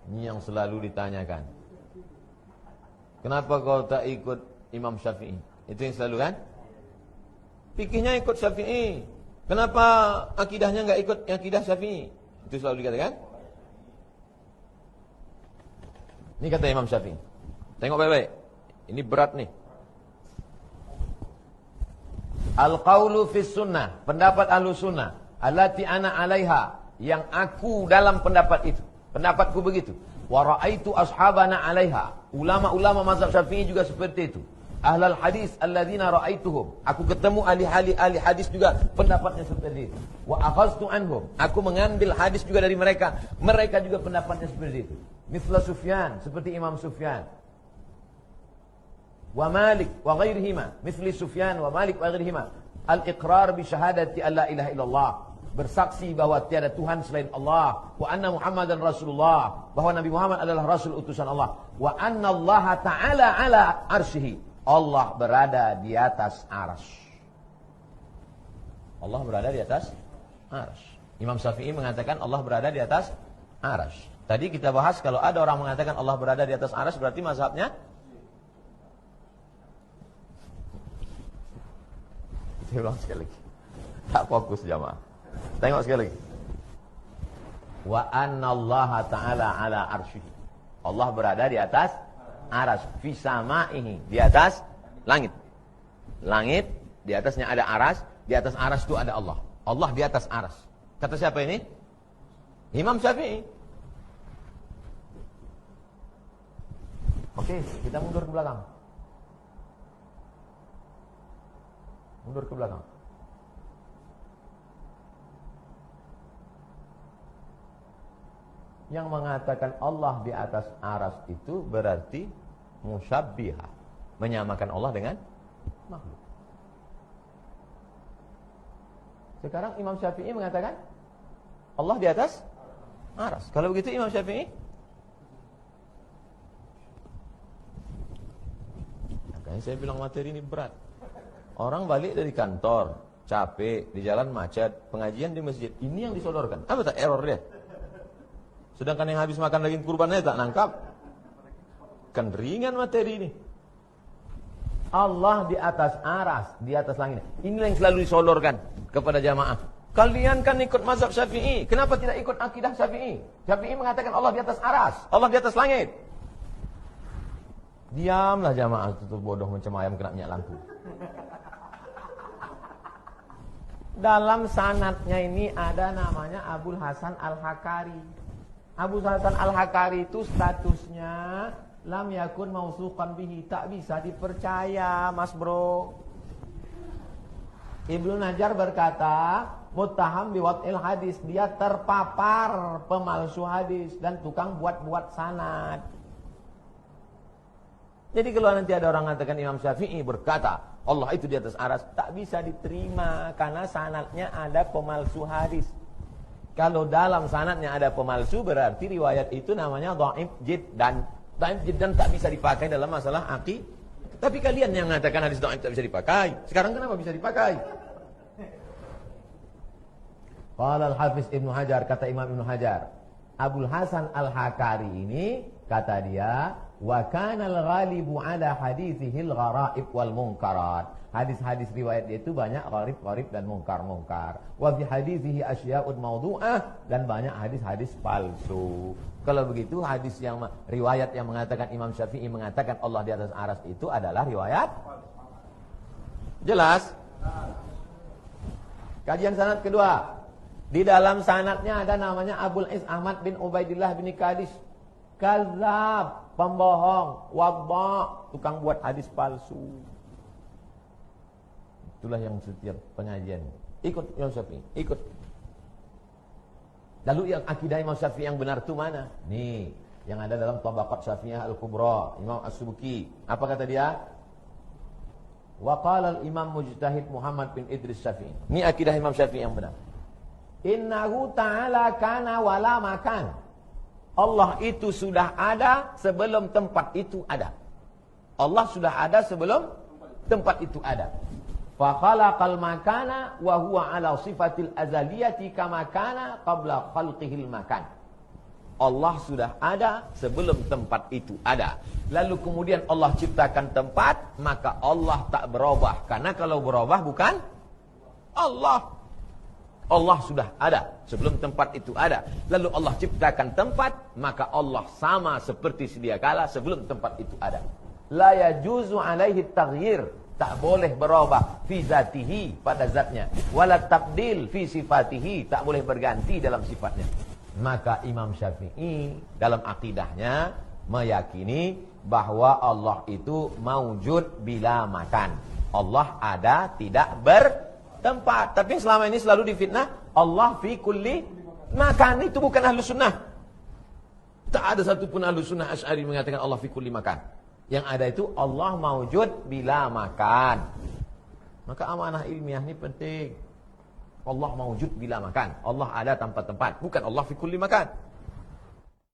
Ini yang selalu ditanyakan. Kenapa kau tak ikut Imam Syafi'i? Itu yang selalu kan? Fikihnya ikut Syafi'i. Kenapa akidahnya enggak ikut akidah Syafi'i? Itu selalu dikatakan. Ini kata Imam Syafi'i. Tengok baik-baik. Ini berat nih. Al-qawlu fis sunnah, pendapat ahlu sunnah, allati ana alaiha, yang aku dalam pendapat itu. Pendapatku begitu. Wa ra'aitu ashabana alaiha. Ulama-ulama mazhab Syafi'i juga seperti itu. Ahlul hadis alladzina ra'aituhum. Aku ketemu ahli hadis juga pendapatnya seperti itu. Wa akhadtu anhum. Aku mengambil hadis juga dari mereka. Mereka juga pendapatnya seperti itu. Mithla Sufyan, seperti Imam Sufyan. Wa Malik wa ghairihima. Mithli Sufyan wa Malik wa ghairihima. Al-iqrar bi syahadati alla ilaha illallah. Bersaksi bahwa tiada Tuhan selain Allah, wa anna Muhammadan Rasulullah, bahwa Nabi Muhammad adalah Rasul utusan Allah, wa anna Allah Ta'ala ala arsyihi, Allah berada di atas arsy. Allah berada di atas arsy. Imam Syafi'i mengatakan Allah berada di atas arsy. Tadi kita bahas kalau ada orang mengatakan Allah berada di atas arsy berarti mazhabnya. Saya ulang sekali lagi. Tak fokus jamaah. Tengok sekali lagi. Wa anna Allah Ta'ala ala arsyihi. Allah berada di atas arsy, fi samaihi, di atas langit. Langit, di atasnya ada arsy, di atas arsy itu ada Allah. Allah di atas arsy. Kata siapa ini? Imam Syafi'i. Oke, kita mundur ke belakang. Mundur ke belakang. Yang mengatakan Allah di atas arsy itu berarti musyabbihah, menyamakan Allah dengan makhluk. Sekarang Imam Syafi'i mengatakan Allah di atas arsy. Kalau begitu Imam Syafi'i, makanya saya bilang materi ini berat. Orang balik dari kantor, capek, di jalan macet, pengajian di masjid, ini yang disodorkan. Apa tak error dia? Sedangkan yang habis makan daging kurbannya tak nangkap. Kan ringan materi ini. Allah di atas arsy, di atas langit. Inilah yang selalu disodorkan kepada jamaah. Kalian kan ikut mazhab Syafi'i, kenapa tidak ikut akidah Syafi'i? Syafi'i mengatakan Allah di atas arsy, Allah di atas langit. Diamlah jamaah, tutup bodoh macam ayam kena minyak lampu. Dalam sanadnya ini ada namanya Abul Hasan Al-Hakari. Abu Hasan Al-Hakari itu statusnya lam yakun mausuqan bihi, tak bisa dipercaya, Mas Bro. Ibnu Najjar berkata, muttaham biwad'il hadis, dia terpapar pemalsu hadis dan tukang buat-buat sanad. Jadi kalau nanti ada orang mengatakan Imam Syafi'i berkata Allah itu di atas arsy, tak bisa diterima karena sanadnya ada pemalsu hadis. Kalau dalam sanadnya ada pemalsu berarti riwayat itu namanya dhaif jiddan. Dhaif jiddan tak bisa dipakai dalam masalah aqidah. Tapi kalian yang mengatakan hadis dhaif tak bisa dipakai. Sekarang kenapa bisa dipakai? Qala al-Hafiz Ibnu Hajar, kata Imam Ibnu Hajar, Abul Hasan Al-Hakari ini kata dia, wa kana al-ghalibu ala hadithihi al-gharaib wal munkarat. Hadis-hadis riwayat dia itu banyak gharib-gharib dan mungkar-mungkar. Wa fi hadithihi asya'un mawdu'ah, dan banyak hadis-hadis palsu. Kalau begitu hadis yang riwayat yang mengatakan Imam Syafi'i mengatakan Allah di atas arsy itu adalah riwayat jelas. Kajian sanad kedua. Di dalam sanadnya ada namanya Abul Is Ahmad bin Ubaidillah bin Qadis. Kadzab, pembohong, wadha, tukang buat hadis palsu. Itulah yang setiap pengajian ikut Imam Syafi'i, ikut. Lalu yang akidah Imam Syafi'i yang benar itu mana? Nih, yang ada dalam Tabaqat Syafi'iyah Al-Kubra, Imam As-Subki. Apa kata dia? Wa qala al-Imam Mujtahid Muhammad bin Idris Syafi'i. Ini akidah Imam Syafi'i yang benar. Innahu ta'ala kana wala makan. Allah itu sudah ada sebelum tempat itu ada. Allah sudah ada sebelum tempat itu ada. Fa khalaqal makana wa huwa ala sifatil azaliyati kama kana qabla khalqihil makan. Allah sudah ada sebelum tempat itu ada. Lalu kemudian Allah ciptakan tempat, maka Allah tak berubah. Karena kalau berubah bukan Allah. Allah sudah ada sebelum tempat itu ada. Lalu Allah ciptakan tempat, maka Allah sama seperti sedia kala sebelum tempat itu ada. La yajuzu alaihi taghyir, tak boleh berubah fi zatihi, pada zatnya, wala tabdil fi sifatihi, tak boleh berganti dalam sifatnya. Maka Imam Syafi'i dalam akidahnya meyakini bahwa Allah itu maujud bila makan. Allah ada tidak bertempat. Tapi selama ini selalu difitnah Allah fi kulli makan. Itu bukan ahlu sunnah. Tak ada satupun ahlu sunnah Asy'ari mengatakan Allah fi kulli makan. Yang ada itu Allah maujud bila makan. Maka amanah ilmiah ini penting. Allah maujud bila makan. Allah ada tanpa tempat. Bukan Allah fi kulli makan.